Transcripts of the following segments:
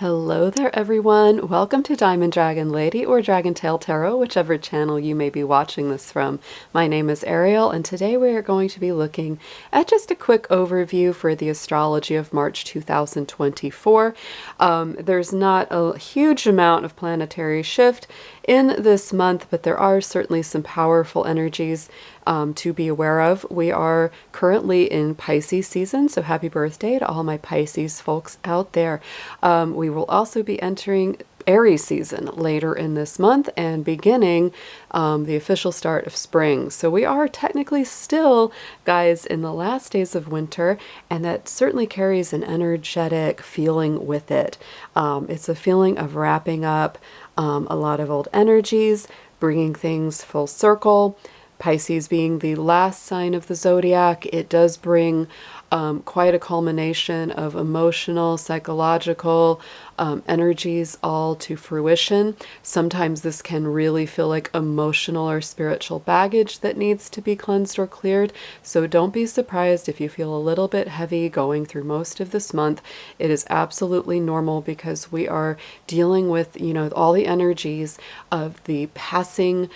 Hello there, everyone. Welcome to Diamond Dragon Lady or Dragon Tail Tarot, whichever channel you may be watching this from. My name is Ariel, and today we are going to be looking at just a quick overview for the astrology of March 2024. There's not a huge amount of planetary shift in this month, but there are certainly some powerful energies to be aware of. We are currently in Pisces season, so happy birthday to all my Pisces folks out there. We will also be entering Aries season later in this month and beginning the official start of spring. So we are technically still, guys, in the last days of winter, and that certainly carries an energetic feeling with it. It's a feeling of wrapping up a lot of old energies, bringing things full circle. Pisces being the last sign of the zodiac, it does bring quite a culmination of emotional, psychological energies all to fruition. Sometimes this can really feel like emotional or spiritual baggage that needs to be cleansed or cleared. So don't be surprised if you feel a little bit heavy going through most of this month. It is absolutely normal because we are dealing with, all the energies of the passing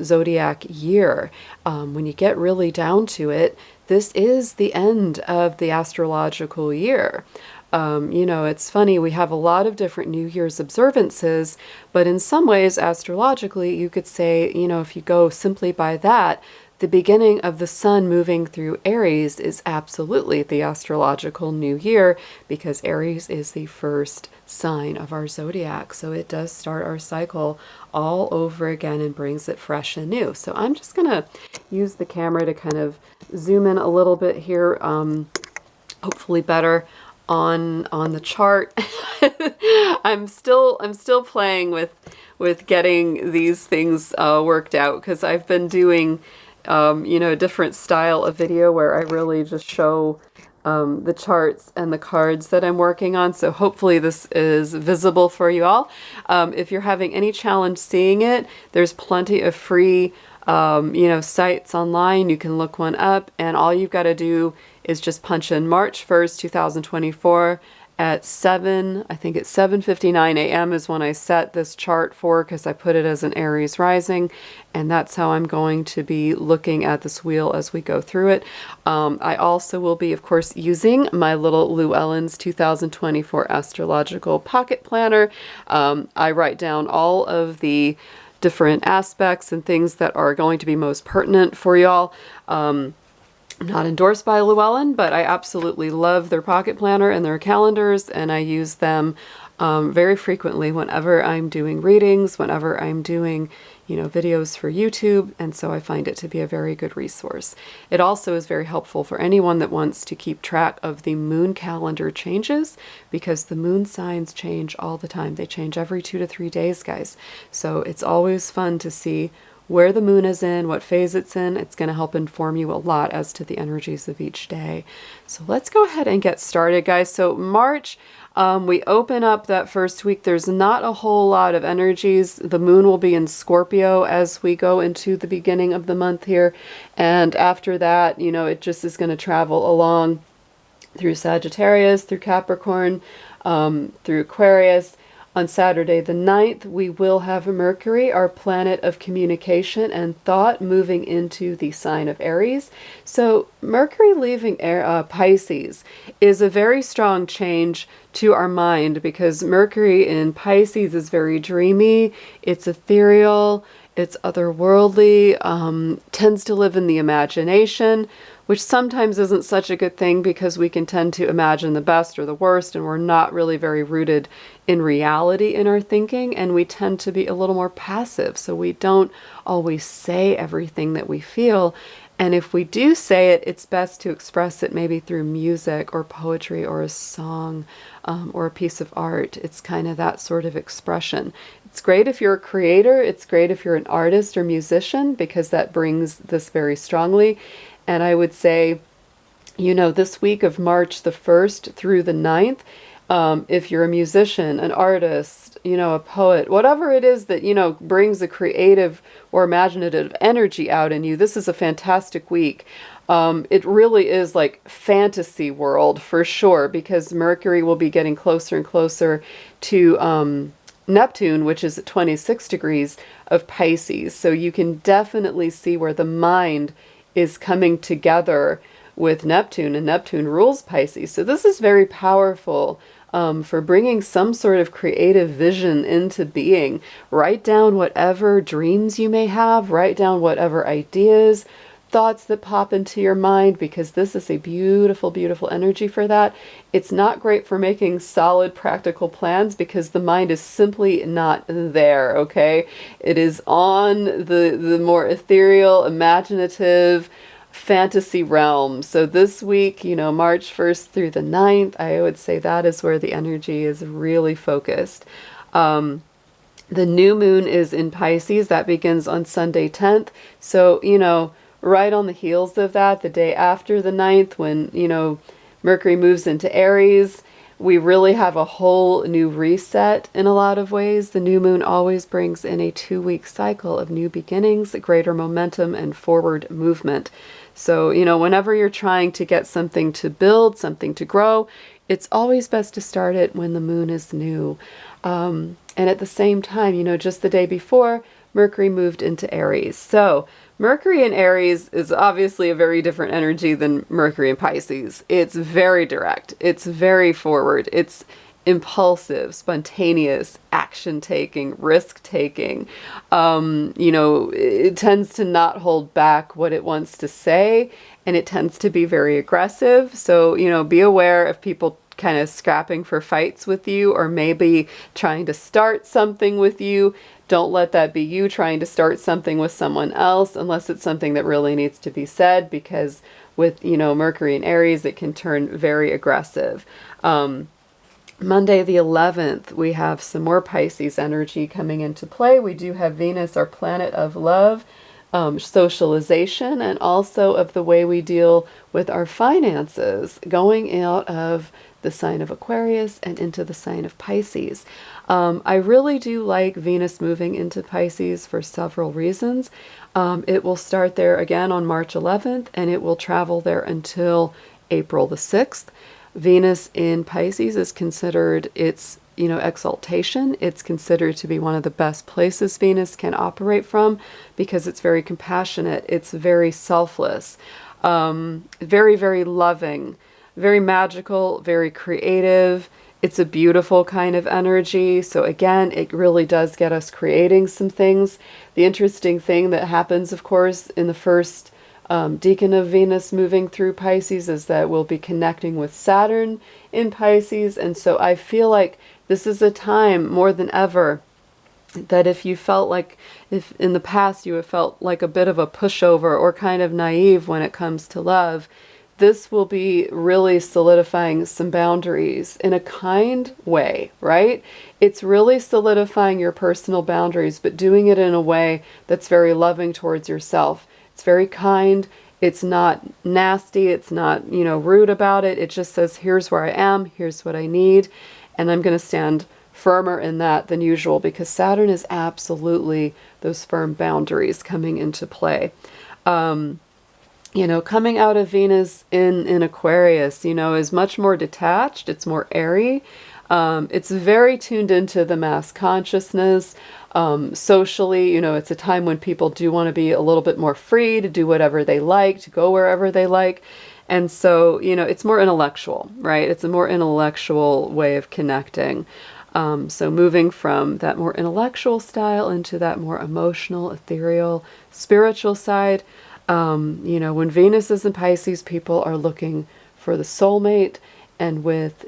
zodiac year. When you get really down to it, this is the end of the astrological year. It's funny, we have a lot of different New Year's observances, but in some ways, astrologically, you could say, if you go simply by that, the beginning of the sun moving through Aries is absolutely the astrological new year because Aries is the first sign of our zodiac. So it does start our cycle all over again and brings it fresh and new. So I'm just going to use the camera to kind of zoom in a little bit here, hopefully better on the chart. I'm still playing with getting these things worked out because I've been doing a different style of video where I really just show the charts and the cards that I'm working on. So hopefully this is visible for you all. If you're having any challenge seeing it, there's plenty of free sites online. You can look one up, and all you've got to do is just punch in March 1st, 2024 at 7:59 a.m. is when I set this chart for, because I put it as an Aries rising, and that's how I'm going to be looking at this wheel as we go through it. I also will be, of course, using my little Llewellyn's 2024 astrological pocket planner. I write down all of the different aspects and things that are going to be most pertinent for y'all. I'm not endorsed by Llewellyn, but I absolutely love their pocket planner and their calendars, and I use them very frequently whenever I'm doing readings, whenever I'm doing, videos for YouTube, and so I find it to be a very good resource. It also is very helpful for anyone that wants to keep track of the moon calendar changes, because the moon signs change all the time. They change every 2 to 3 days, guys. So it's always fun to see where the moon is in, what phase it's in. It's going to help inform you a lot as to the energies of each day. So let's go ahead and get started, guys. So March, we open up that first week. There's not a whole lot of energies. The moon will be in Scorpio as we go into the beginning of the month here. And after that, it just is going to travel along through Sagittarius, through Capricorn, through Aquarius. On Saturday the 9th, we will have Mercury, our planet of communication and thought, moving into the sign of Aries. So Mercury leaving Pisces is a very strong change to our mind, because Mercury in Pisces is very dreamy, it's ethereal, it's otherworldly, tends to live in the imagination, which sometimes isn't such a good thing because we can tend to imagine the best or the worst, and we're not really very rooted in reality in our thinking, and we tend to be a little more passive, so we don't always say everything that we feel. And if we do say it, it's best to express it maybe through music or poetry or a song or a piece of art. It's kind of that sort of expression. It's great if you're a creator. It's great if you're an artist or musician, because that brings this very strongly. And I would say, this week of March the 1st through the 9th, If you're a musician, an artist, a poet, whatever it is that, brings a creative or imaginative energy out in you, this is a fantastic week. It really is like fantasy world for sure, because Mercury will be getting closer and closer to Neptune, which is at 26 degrees of Pisces. So you can definitely see where the mind is coming together with Neptune, and Neptune rules Pisces. So this is very powerful for bringing some sort of creative vision into being. Write down whatever dreams you may have, write down whatever ideas, thoughts that pop into your mind, because this is a beautiful, beautiful energy for that. It's not great for making solid practical plans because the mind is simply not there, okay? It is on the more ethereal, imaginative, fantasy realm. So this week, March 1st through the 9th, I would say that is where the energy is really focused. The new moon is in Pisces. That begins on Sunday 10th. So, right on the heels of that, the day after the 9th, when, Mercury moves into Aries, we really have a whole new reset in a lot of ways. The new moon always brings in a 2-week cycle of new beginnings, greater momentum, and forward movement. So, whenever you're trying to get something to build, something to grow, it's always best to start it when the moon is new. And at the same time, just the day before, Mercury moved into Aries. So Mercury in Aries is obviously a very different energy than Mercury in Pisces. It's very direct. It's very forward. It's impulsive, spontaneous, action-taking, risk-taking. It tends to not hold back what it wants to say, and it tends to be very aggressive. So, be aware of people kind of scrapping for fights with you, or maybe trying to start something with you. Don't let that be you trying to start something with someone else, unless it's something that really needs to be said, because with, Mercury in Aries, it can turn very aggressive. Monday the 11th, we have some more Pisces energy coming into play. We do have Venus, our planet of love, socialization, and also of the way we deal with our finances, going out of the sign of Aquarius and into the sign of Pisces. I really do like Venus moving into Pisces for several reasons. It will start there again on March 11th, and it will travel there until April the 6th. Venus in Pisces is considered its, exaltation. It's considered to be one of the best places Venus can operate from, because it's very compassionate. It's very selfless, very, very loving, very magical, very creative. It's a beautiful kind of energy. So again, it really does get us creating some things. The interesting thing that happens, of course, in the first decan of Venus moving through Pisces is that we'll be connecting with Saturn in Pisces. And so I feel like this is a time more than ever that if you felt like, if in the past you have felt like a bit of a pushover or kind of naive when it comes to love, this will be really solidifying some boundaries in a kind way, right? It's really solidifying your personal boundaries, but doing it in a way that's very loving towards yourself. It's very kind. It's not nasty. It's not, rude about it. It just says, here's where I am. Here's what I need. And I'm going to stand firmer in that than usual, because Saturn is absolutely those firm boundaries coming into play. Coming out of Venus in Aquarius, is much more detached. It's more airy. It's very tuned into the mass consciousness. Socially, it's a time when people do want to be a little bit more free to do whatever they like, to go wherever they like. And so, it's more intellectual, right? It's a more intellectual way of connecting. So moving from that more intellectual style into that more emotional, ethereal, spiritual side. When Venus is in Pisces, people are looking for the soulmate, and with,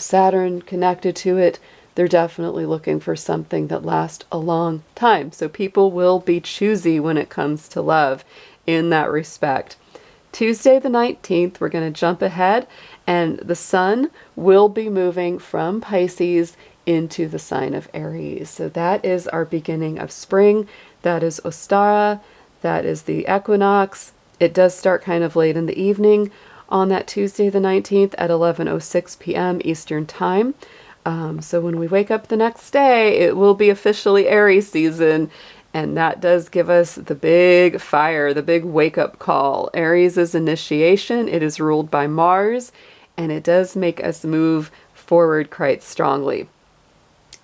Saturn connected to it, they're definitely looking for something that lasts a long time. So people will be choosy when it comes to love in that respect. Tuesday the 19th, we're going to jump ahead, and the sun will be moving from Pisces into the sign of Aries. So that is our beginning of spring. That is Ostara. That is the equinox. It does start kind of late in the evening on that Tuesday the 19th at 11:06 p.m. Eastern Time. So when we wake up the next day, it will be officially Aries season. And that does give us the big fire, the big wake-up call. Aries is initiation. It is ruled by Mars, and it does make us move forward quite strongly.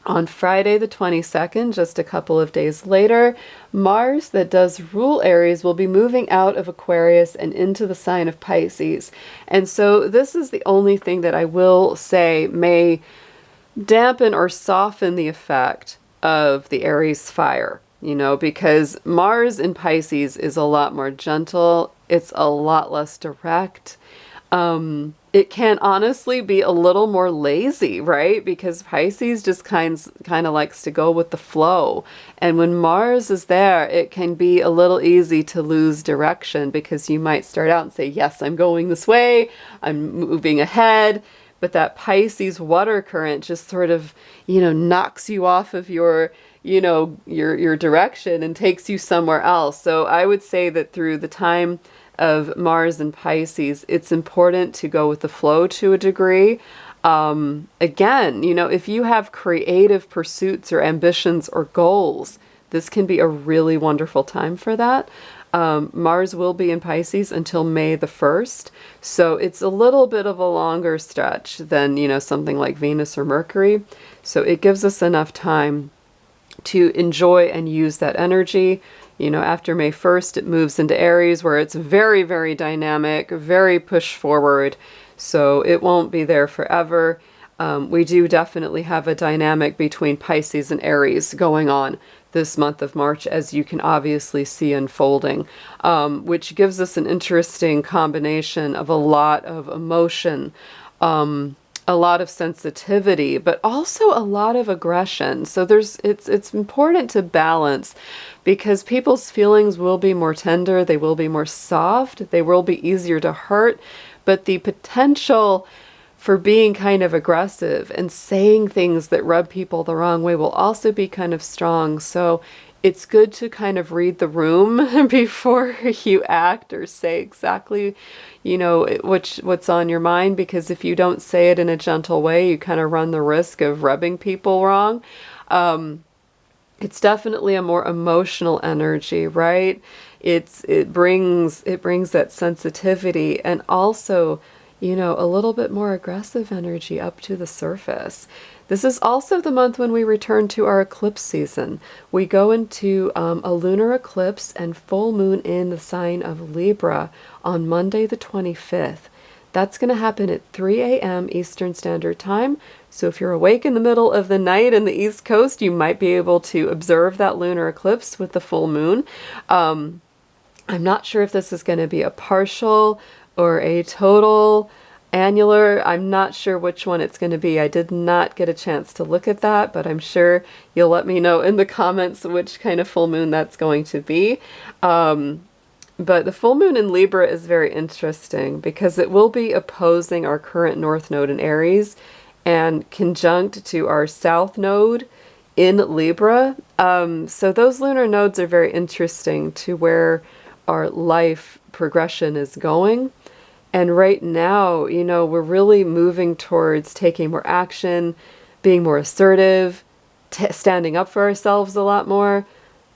On Friday the 22nd, just a couple of days later, Mars, that does rule Aries, will be moving out of Aquarius and into the sign of Pisces. And so this is the only thing that I will say may dampen or soften the effect of the Aries fire, because Mars in Pisces is a lot more gentle. It's a lot less direct. It can honestly be a little more lazy, right? Because Pisces just kind of likes to go with the flow. And when Mars is there, it can be a little easy to lose direction, because you might start out and say, yes, I'm going this way, I'm moving ahead. But that Pisces water current just sort of, knocks you off of your direction and takes you somewhere else. So I would say that through the time of Mars and Pisces, it's important to go with the flow to a degree. Again, if you have creative pursuits or ambitions or goals, this can be a really wonderful time for that. Mars will be in Pisces until May the 1st. So it's a little bit of a longer stretch than, something like Venus or Mercury. So it gives us enough time to enjoy and use that energy. After May 1st, it moves into Aries, where it's very, very dynamic, very push forward. So it won't be there forever. We do definitely have a dynamic between Pisces and Aries going on this month of March, as you can obviously see unfolding, which gives us an interesting combination of a lot of emotion, a lot of sensitivity, but also a lot of aggression. So it's important to balance, because people's feelings will be more tender, they will be more soft, they will be easier to hurt, but the potential for being kind of aggressive and saying things that rub people the wrong way will also be kind of strong. So it's good to kind of read the room before you act or say exactly, what's on your mind, because if you don't say it in a gentle way, you kind of run the risk of rubbing people wrong. It's definitely a more emotional energy, right? It brings that sensitivity, and also, a little bit more aggressive energy up to the surface. This is also the month when we return to our eclipse season. We go into a lunar eclipse and full moon in the sign of Libra on Monday the 25th. That's going to happen at 3 a.m. Eastern Standard Time. So if you're awake in the middle of the night in the East Coast, you might be able to observe that lunar eclipse with the full moon. I'm not sure if this is going to be a partial or a total annular. I'm not sure which one it's going to be. I did not get a chance to look at that, but I'm sure you'll let me know in the comments which kind of full moon that's going to be. But the full moon in Libra is very interesting, because it will be opposing our current North Node in Aries and conjunct to our South Node in Libra. So those lunar nodes are very interesting to where our life progression is going. And right now, we're really moving towards taking more action, being more assertive, standing up for ourselves a lot more.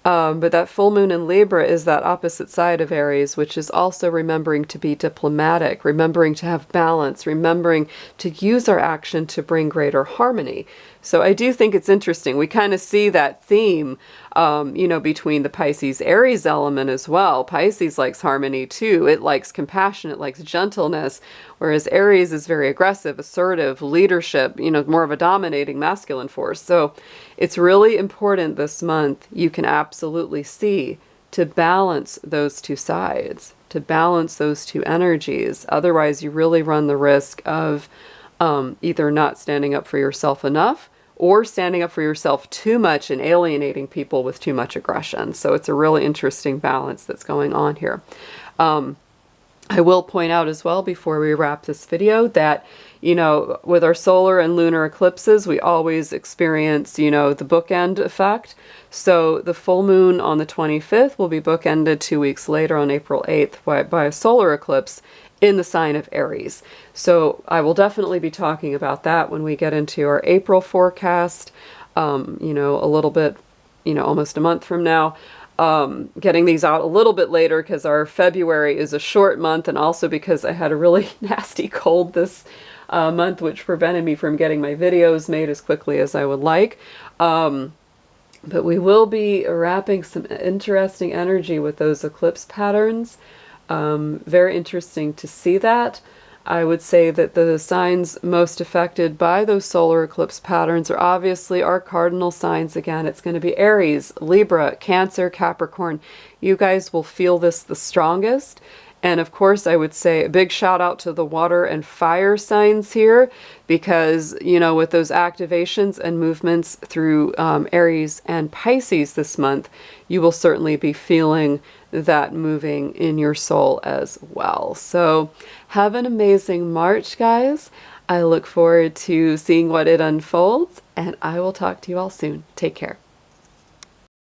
But that full moon in Libra is that opposite side of Aries, which is also remembering to be diplomatic, remembering to have balance, remembering to use our action to bring greater harmony. So I do think it's interesting. We kind of see that theme, between the Pisces Aries element as well. Pisces likes harmony too. It likes compassion. It likes gentleness. Whereas Aries is very aggressive, assertive, leadership, more of a dominating masculine force. So it's really important this month, you can absolutely see, to balance those two sides, to balance those two energies. Otherwise, you really run the risk of either not standing up for yourself enough, or standing up for yourself too much and alienating people with too much aggression. So it's a really interesting balance that's going on here. I will point out as well, before we wrap this video, that, with our solar and lunar eclipses, we always experience, the bookend effect. So the full moon on the 25th will be bookended 2 weeks later on April 8th by a solar eclipse in the sign of Aries. So I will definitely be talking about that when we get into our April forecast, you know, a little bit, you know, almost a month from now. Getting these out a little bit later because our February is a short month, and also because I had a really nasty cold this month, which prevented me from getting my videos made as quickly as I would like. But we will be wrapping some interesting energy with those eclipse patterns. Very interesting to see that. I would say that the signs most affected by those solar eclipse patterns are obviously our cardinal signs. Again, it's going to be Aries, Libra, Cancer, Capricorn. You guys will feel this the strongest. And of course, I would say a big shout out to the water and fire signs here, because, you know, with those activations and movements through Aries and Pisces this month, you will certainly be feeling that moving in your soul as well. So have an amazing March, guys. I look forward to seeing what it unfolds, and I will talk to you all soon. Take care.